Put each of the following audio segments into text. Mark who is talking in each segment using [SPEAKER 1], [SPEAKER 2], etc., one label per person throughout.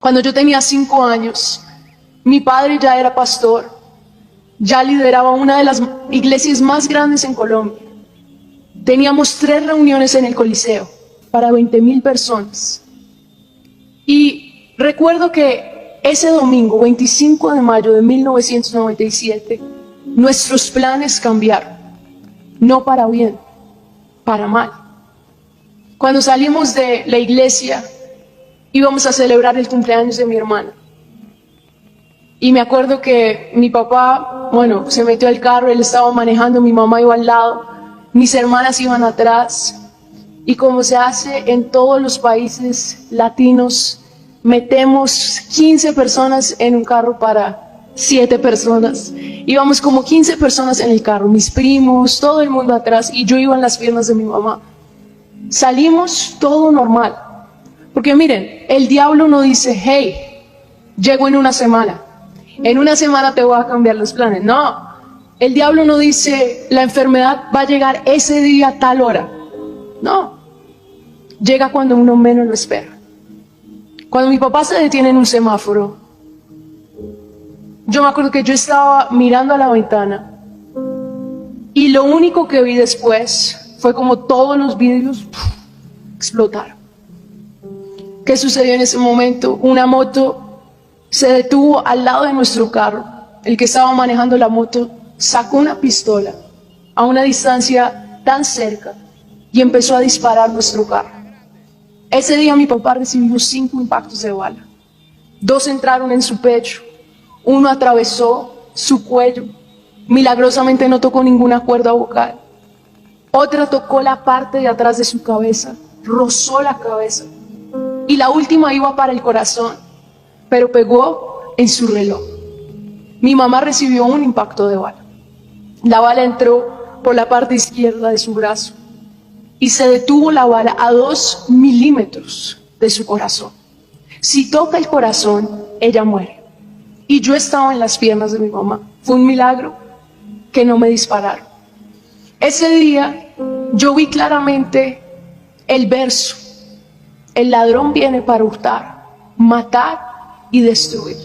[SPEAKER 1] Cuando yo tenía 5 años, mi padre ya era pastor, ya lideraba una de las iglesias más grandes en Colombia. Teníamos 3 reuniones en el Coliseo para 20.000 personas. Y recuerdo que ese domingo, 25 de mayo de 1997, nuestros planes cambiaron, no para bien, para mal. Cuando salimos de la iglesia, íbamos a celebrar el cumpleaños de mi hermana. Y me acuerdo que mi papá, se metió al carro, él estaba manejando, mi mamá iba al lado, mis hermanas iban atrás. Y como se hace en todos los países latinos, metemos 15 personas en un carro para 7 personas. Íbamos como 15 personas en el carro, mis primos, todo el mundo atrás, y yo iba en las piernas de mi mamá. Salimos todo normal. Porque miren, el diablo no dice, hey, llego en una semana te voy a cambiar los planes. No, el diablo no dice, la enfermedad va a llegar ese día a tal hora. No, llega cuando uno menos lo espera. Cuando mi papá se detiene en un semáforo, yo me acuerdo que yo estaba mirando a la ventana y lo único que vi después fue como todos los vidrios explotaron. ¿Qué sucedió en ese momento? Una moto se detuvo al lado de nuestro carro. El que estaba manejando la moto sacó una pistola a una distancia tan cerca y empezó a disparar nuestro carro. Ese día mi papá recibió 5 impactos de bala. 2 entraron en su pecho, 1 atravesó su cuello, milagrosamente no tocó ninguna cuerda vocal. Otra tocó la parte de atrás de su cabeza, rozó la cabeza. Y la última iba para el corazón, pero pegó en su reloj. Mi mamá recibió un impacto de bala. La bala entró por la parte izquierda de su brazo y se detuvo la bala a 2 milímetros de su corazón. Si toca el corazón, ella muere. Y yo estaba en las piernas de mi mamá. Fue un milagro que no me dispararon. Ese día yo vi claramente el verso: el ladrón viene para hurtar, matar y destruir.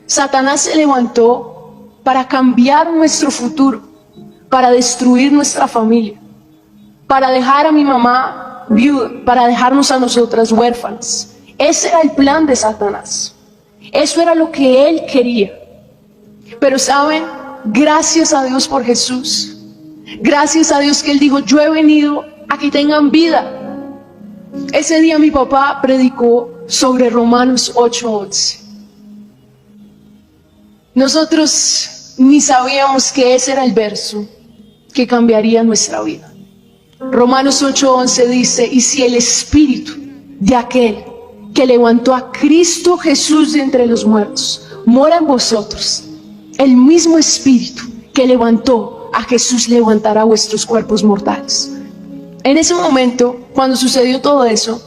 [SPEAKER 1] Satanás se levantó para cambiar nuestro futuro, para destruir nuestra familia, para dejar a mi mamá viuda, para dejarnos a nosotras huérfanas. Ese era el plan de Satanás. Eso era lo que él quería. Pero saben, gracias a Dios por Jesús. Gracias a Dios que él dijo, yo he venido a que tengan vida. Ese día mi papá predicó sobre Romanos 8:11. Nosotros ni sabíamos que ese era el verso que cambiaría nuestra vida. Romanos 8:11 dice, y si el espíritu de aquel que levantó a Cristo Jesús de entre los muertos mora en vosotros, el mismo espíritu que levantó a Jesús levantará vuestros cuerpos mortales. En ese momento, cuando sucedió todo eso,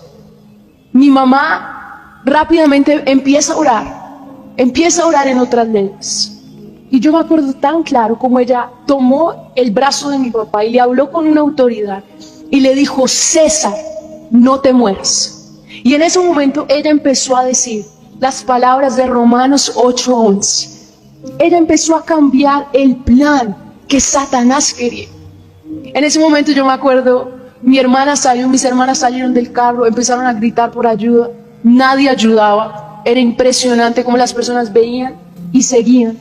[SPEAKER 1] mi mamá rápidamente empieza a orar en otras lenguas. Y yo me acuerdo tan claro como ella tomó el brazo de mi papá y le habló con una autoridad y le dijo, César, no te mueras. Y en ese momento ella empezó a decir las palabras de Romanos 8:11. Ella empezó a cambiar el plan que Satanás quería. En ese momento yo me acuerdo, mis hermanas salieron del carro, empezaron a gritar por ayuda, nadie ayudaba, era impresionante cómo las personas veían y seguían,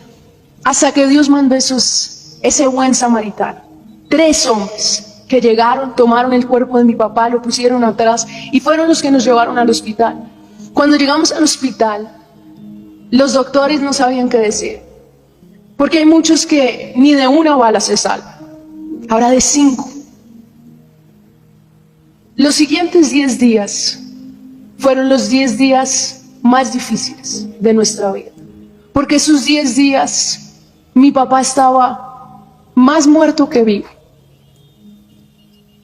[SPEAKER 1] hasta que Dios mandó ese buen samaritano, 3 hombres que llegaron, tomaron el cuerpo de mi papá, lo pusieron atrás y fueron los que nos llevaron al hospital. Cuando llegamos al hospital, los doctores no sabían qué decir, porque hay muchos que ni de una bala se salvan, ahora de 5. Los siguientes 10 días fueron los 10 días más difíciles de nuestra vida, porque esos 10 días mi papá estaba más muerto que vivo.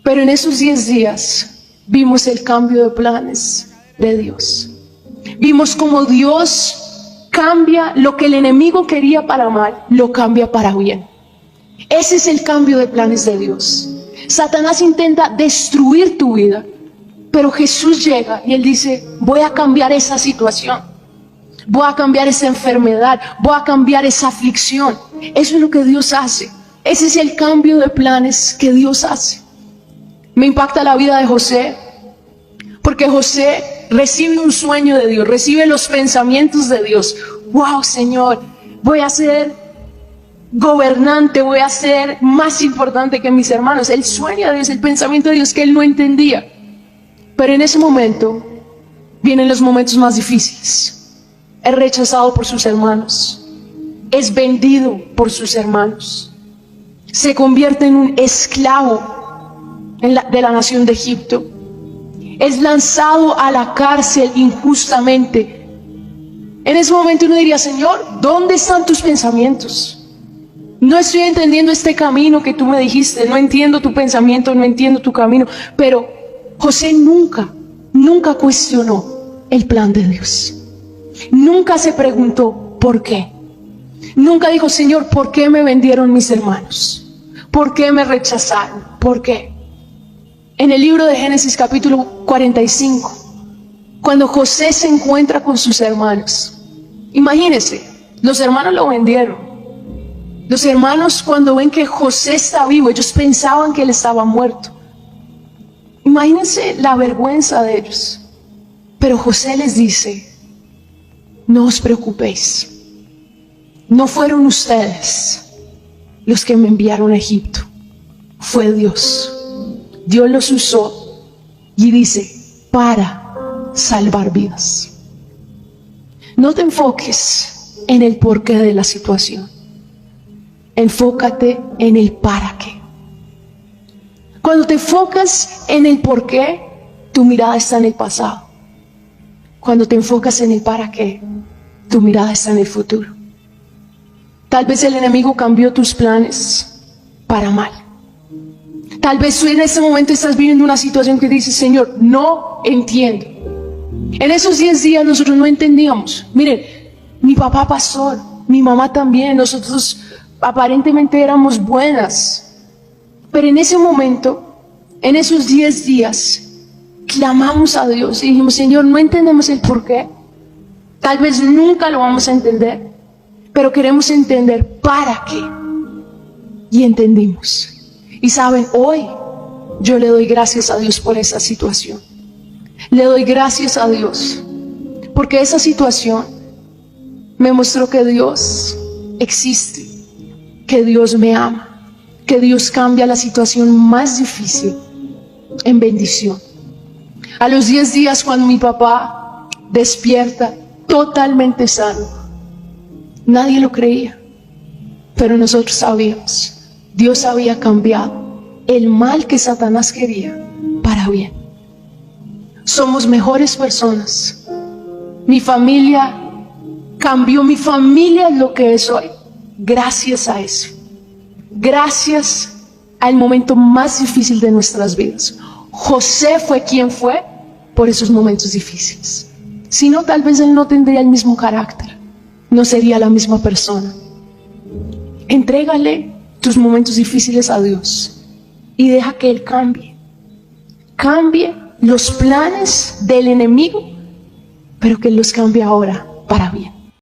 [SPEAKER 1] Pero en esos 10 días vimos el cambio de planes de Dios. Vimos cómo Dios cambia lo que el enemigo quería para mal, lo cambia para bien. Ese es el cambio de planes de Dios. Satanás intenta destruir tu vida, Pero Jesús llega y Él dice, voy a cambiar esa situación, voy a cambiar esa enfermedad, voy a cambiar esa aflicción. Eso es lo que Dios hace. Ese es el cambio de planes que Dios hace. Me impacta la vida de José, porque José recibe un sueño de Dios, recibe los pensamientos de Dios. Wow, Señor, voy a ser gobernante, voy a ser más importante que mis hermanos. El sueño de Dios, el pensamiento de Dios que él no entendía. Pero en ese momento vienen los momentos más difíciles. Es rechazado por sus hermanos, es vendido por sus hermanos, se convierte en un esclavo de la nación de Egipto, es lanzado a la cárcel injustamente. En ese momento uno diría, Señor, ¿dónde están tus pensamientos? No estoy entendiendo este camino que tú me dijiste, no entiendo tu pensamiento, no entiendo tu camino. Pero José nunca cuestionó el plan de Dios. Nunca se preguntó por qué. Nunca dijo, Señor, ¿por qué me vendieron mis hermanos? ¿Por qué me rechazaron? ¿Por qué? En el libro de Génesis capítulo 45, cuando José se encuentra con sus hermanos, imagínense, los hermanos lo vendieron. Los hermanos, cuando ven que José está vivo, ellos pensaban que él estaba muerto. Imagínense la vergüenza de ellos. Pero José les dice, no os preocupéis. No fueron ustedes los que me enviaron a Egipto. Fue Dios. Dios los usó y dice, para salvar vidas. No te enfoques en el porqué de la situación. Enfócate en el para qué. Cuando te enfocas en el por qué, tu mirada está en el pasado. Cuando te enfocas en el para qué, tu mirada está en el futuro. Tal vez el enemigo cambió tus planes para mal. Tal vez tú en este momento estás viviendo una situación que dices, Señor, no entiendo. En esos 10 días nosotros no entendíamos. Miren, mi papá pastor, mi mamá también, nosotros aparentemente éramos buenas. Pero en ese momento, en esos 10 días, clamamos a Dios y dijimos, Señor, no entendemos el por qué. Tal vez nunca lo vamos a entender, pero queremos entender para qué. Y entendimos. Y saben, hoy yo le doy gracias a Dios por esa situación. Le doy gracias a Dios porque esa situación me mostró que Dios existe, que Dios me ama, que Dios cambia la situación más difícil en bendición. A los 10 días, cuando mi papá despierta totalmente sano, nadie lo creía, pero nosotros sabíamos. Dios había cambiado el mal que Satanás quería para bien. Somos mejores personas. Mi familia cambió, mi familia es lo que es hoy, gracias a eso. Gracias al momento más difícil de nuestras vidas. José fue quien fue por esos momentos difíciles. Si no, tal vez él no tendría el mismo carácter, no sería la misma persona. Entrégale tus momentos difíciles a Dios y deja que Él cambie los planes del enemigo, pero que Él los cambie ahora para bien.